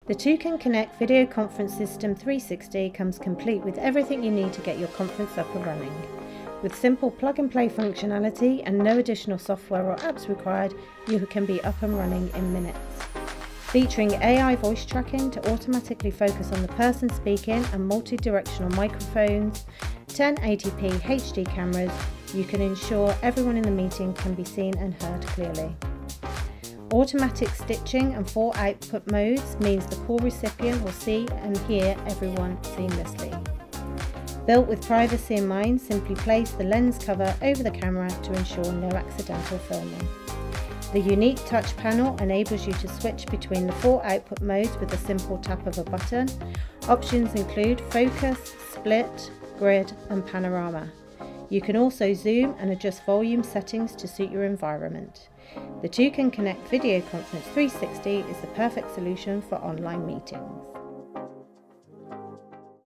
The Toucan Connect Video Conference System 360 comes complete with everything you need to get your conference up and running. With simple plug-and-play functionality and no additional software or apps required, you can be up and running in minutes. Featuring AI voice tracking to automatically focus on the person speaking and multi-directional microphones, 1080p HD cameras, you can ensure everyone in the meeting can be seen and heard clearly. Automatic stitching and 4 output modes means the call recipient will see and hear everyone seamlessly. Built with privacy in mind, simply place the lens cover over the camera to ensure no accidental filming. The unique touch panel enables you to switch between the 4 output modes with a simple tap of a button. Options include focus, split, grid and panorama. You can also zoom and adjust volume settings to suit your environment. The Toucan Connect Video Conference 360 is the perfect solution for online meetings.